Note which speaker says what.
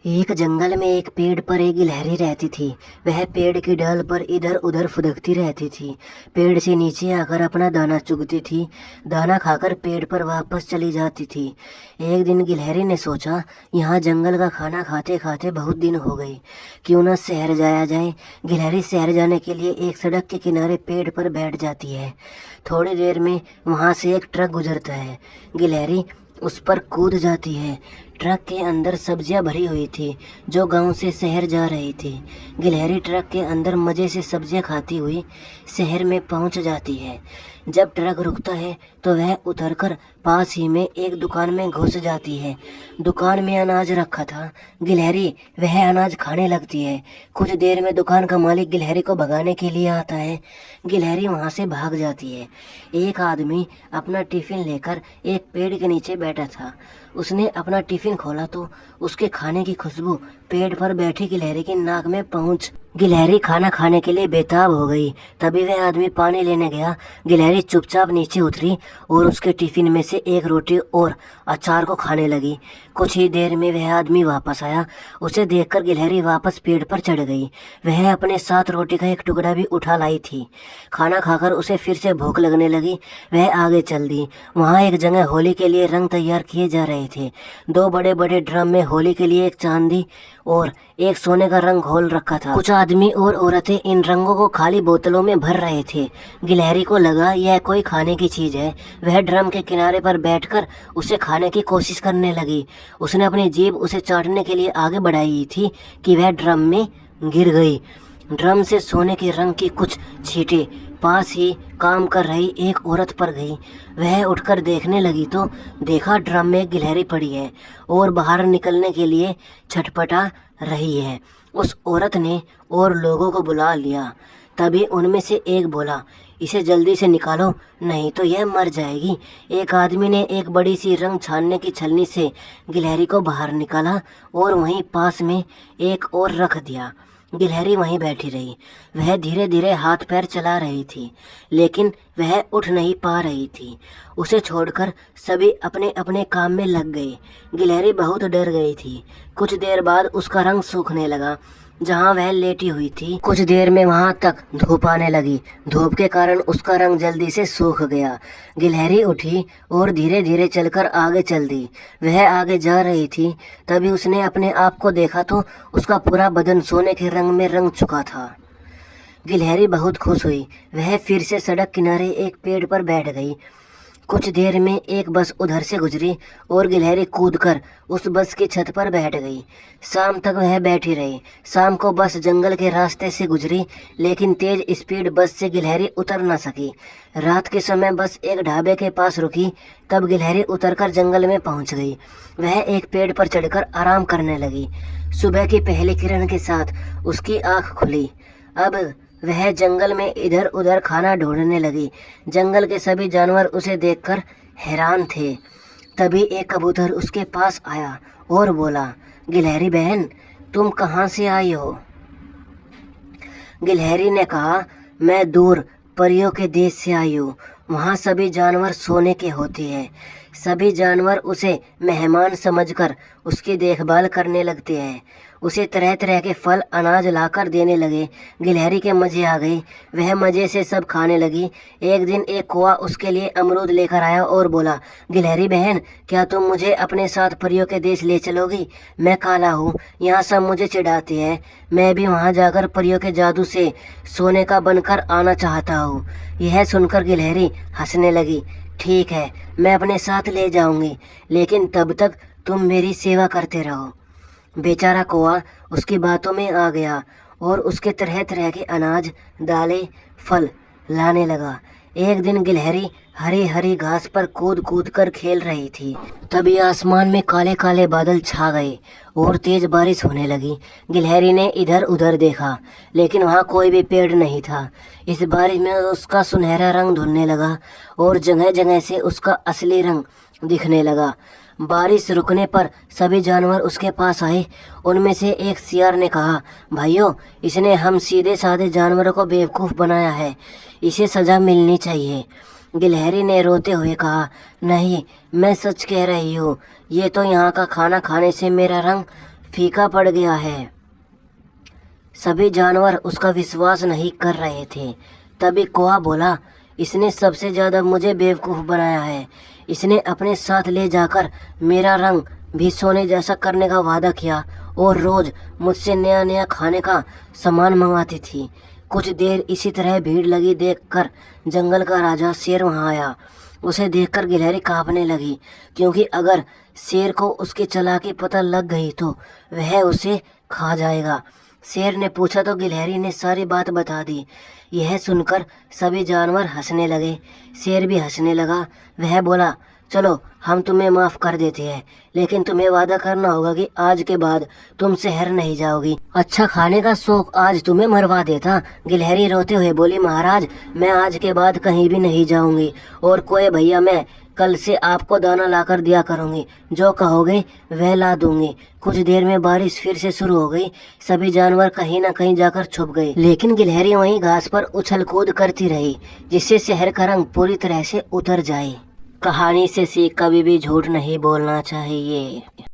Speaker 1: एक जंगल में एक पेड़ पर एक गिलहरी रहती थी। वह पेड़ की डाल पर इधर उधर फुदकती रहती थी। पेड़ से नीचे आकर अपना दाना चुगती थी। दाना खाकर पेड़ पर वापस चली जाती थी। एक दिन गिलहरी ने सोचा, यहाँ जंगल का खाना खाते खाते बहुत दिन हो गए, क्यों न शहर जाया जाए। गिलहरी शहर जाने के लिए एक सड़क के किनारे पेड़ पर बैठ जाती है। थोड़ी देर में वहाँ से एक ट्रक गुजरता है। गिलहरी उस पर कूद जाती है। ट्रक के अंदर सब्जियां भरी हुई थी जो गांव से शहर जा रही थी। गिलहरी ट्रक के अंदर मज़े से सब्जियां खाती हुई शहर में पहुंच जाती है। जब ट्रक रुकता है तो वह उतरकर पास ही में एक दुकान में घुस जाती है। दुकान में अनाज रखा था। गिलहरी वह अनाज खाने लगती है। कुछ देर में दुकान का मालिक गिलहरी को भगाने के लिए आता है। गिलहरी वहां से भाग जाती है। एक आदमी अपना टिफिन लेकर एक पेड़ के नीचे बैठा था। उसने अपना टिफिन खोला तो उसके खाने की खुशबू पेड़ पर बैठी गिलहरी की नाक में पहुंच। गिलहरी खाना खाने के लिए बेताब हो गई। तभी वह आदमी पानी लेने गया। गिलहरी चुपचाप नीचे उतरी और उसके टिफिन में से एक रोटी और अचार को खाने लगी। कुछ ही देर में वह आदमी वापस आया। उसे देखकर गिलहरी वापस पेड़ पर चढ़ गई। वह अपने साथ रोटी का एक टुकड़ा भी उठा लाई थी। खाना खाकर उसे फिर से भूख लगने लगी। वह आगे चल दी। वहाँ एक जगह होली के लिए रंग तैयार किए जा रहे थे। दो बड़े बड़े ड्रम में होली के लिए एक चांदी और एक सोने का रंग घोल रखा था। कुछ आदमी और औरतें इन रंगों को खाली बोतलों में भर रहे थे। गिलहरी को लगा यह कोई खाने की चीज है। वह ड्रम के किनारे पर बैठकर उसे खाने की कोशिश करने लगी। उसने अपनी जीभ उसे चाटने के लिए आगे बढ़ाई थी कि वह ड्रम में गिर गई। ड्रम से सोने के रंग की कुछ छींटे पास ही काम कर रही एक औरत पर गई। वह उठकर देखने लगी तो देखा ड्रम में गिलहरी पड़ी है और बाहर निकलने के लिए छटपटा रही है। उस औरत ने और लोगों को बुला लिया। तभी उनमें से एक बोला, इसे जल्दी से निकालो, नहीं तो यह मर जाएगी। एक आदमी ने एक बड़ी सी रंग छानने की छलनी से गिलहरी को बाहर निकाला और वहीं पास में एक और रख दिया। गिलहरी वहीं बैठी रही। वह धीरे धीरे हाथ पैर चला रही थी, लेकिन वह उठ नहीं पा रही थी। उसे छोड़कर सभी अपने अपने काम में लग गए। गिलहरी बहुत डर गई थी। कुछ देर बाद उसका रंग सूखने लगा। जहाँ वह लेटी हुई थी कुछ देर में वहां तक धूप आने लगी। धूप के कारण उसका रंग जल्दी से सूख गया। गिलहरी उठी और धीरे धीरे चलकर आगे चल दी। वह आगे जा रही थी। तभी उसने अपने आप को देखा तो उसका पूरा बदन सोने के रंग में रंग चुका था। गिलहरी बहुत खुश हुई। वह फिर से सड़क किनारे एक पेड़ पर बैठ गई। कुछ देर में एक बस उधर से गुजरी और गिलहरी कूदकर उस बस की छत पर बैठ गई। शाम तक वह बैठी रही। शाम को बस जंगल के रास्ते से गुजरी, लेकिन तेज स्पीड बस से गिलहरी उतर न सकी। रात के समय बस एक ढाबे के पास रुकी। तब गिलहरी उतरकर जंगल में पहुंच गई। वह एक पेड़ पर चढ़कर आराम करने लगी। सुबह की पहली किरण के साथ उसकी आंख खुली। अब वह जंगल में इधर उधर खाना ढूंढने लगी। जंगल के सभी जानवर उसे देखकर हैरान थे। तभी एक कबूतर उसके पास आया और बोला, गिलहरी बहन, तुम कहाँ से आई हो? गिलहरी ने कहा, मैं दूर परियों के देश से आई हूँ। वहाँ सभी जानवर सोने के होते हैं। सभी जानवर उसे मेहमान समझकर उसकी देखभाल करने लगते हैं। उसे तरह तरह के फल अनाज लाकर देने लगे। गिलहरी के मज़े आ गए। वह मज़े से सब खाने लगी। एक दिन एक कौवा उसके लिए अमरूद लेकर आया और बोला, गिलहरी बहन, क्या तुम मुझे अपने साथ परियों के देश ले चलोगी? मैं काला हूँ, यहाँ सब मुझे चिढ़ाते हैं। मैं भी वहाँ जाकर परियों के जादू से सोने का बनकर आना चाहता हूँ। यह सुनकर गिलहरी हंसने लगी। ठीक है, मैं अपने साथ ले जाऊंगी, लेकिन तब तक तुम मेरी सेवा करते रहो। बेचारा कौवा उसकी बातों में आ गया और उसके तरह तरह के अनाज, दालें, फल लाने लगा। एक दिन गिलहरी हरी हरी घास पर कूद कूद कर खेल रही थी। तभी आसमान में काले काले बादल छा गए और तेज बारिश होने लगी। गिलहरी ने इधर उधर देखा, लेकिन वहाँ कोई भी पेड़ नहीं था। इस बारिश में उसका सुनहरा रंग धुलने लगा और जगह जगह से उसका असली रंग दिखने लगा। बारिश रुकने पर सभी जानवर उसके पास आए। उनमें से एक सियार ने कहा, भाइयों, इसने हम सीधे साधे जानवरों को बेवकूफ़ बनाया है। इसे सज़ा मिलनी चाहिए। गिलहरी ने रोते हुए कहा, नहीं, मैं सच कह रही हूँ। ये तो यहाँ का खाना खाने से मेरा रंग फीका पड़ गया है। सभी जानवर उसका विश्वास नहीं कर रहे थे। तभी कौआ बोला, इसने सबसे ज़्यादा मुझे बेवकूफ़ बनाया है। इसने अपने साथ ले जाकर मेरा रंग भी सोने जैसा करने का वादा किया और रोज़ मुझसे नया नया खाने का सामान मंगाती थी। कुछ देर इसी तरह भीड़ लगी देखकर जंगल का राजा शेर वहाँ आया। उसे देखकर गिलहरी कांपने लगी, क्योंकि अगर शेर को उसकी चालाकी पता लग गई तो वह उसे खा जाएगा। शेर ने पूछा तो गिलहरी ने सारी बात बता दी। यह सुनकर सभी जानवर हंसने लगे। शेर भी हंसने लगा। वह बोला, चलो हम तुम्हें माफ़ कर देते हैं, लेकिन तुम्हें वादा करना होगा कि आज के बाद तुम शहर नहीं जाओगी। अच्छा खाने का शौक आज तुम्हें मरवा देता। गिलहरी रोते हुए बोली, महाराज मैं आज के बाद कहीं भी नहीं जाऊंगी और कोई भैया मैं कल से आपको दाना लाकर दिया करूंगी। जो कहोगे वह ला दूंगी। कुछ देर में बारिश फिर से शुरू हो गई। सभी जानवर कहीं न कहीं जाकर छुप गए, लेकिन गिलहरी वहीं घास पर उछल कूद करती रही, जिससे शहर का रंग पूरी तरह से उतर जाए। कहानी से सीख कभी भी झूठ नहीं बोलना चाहिए।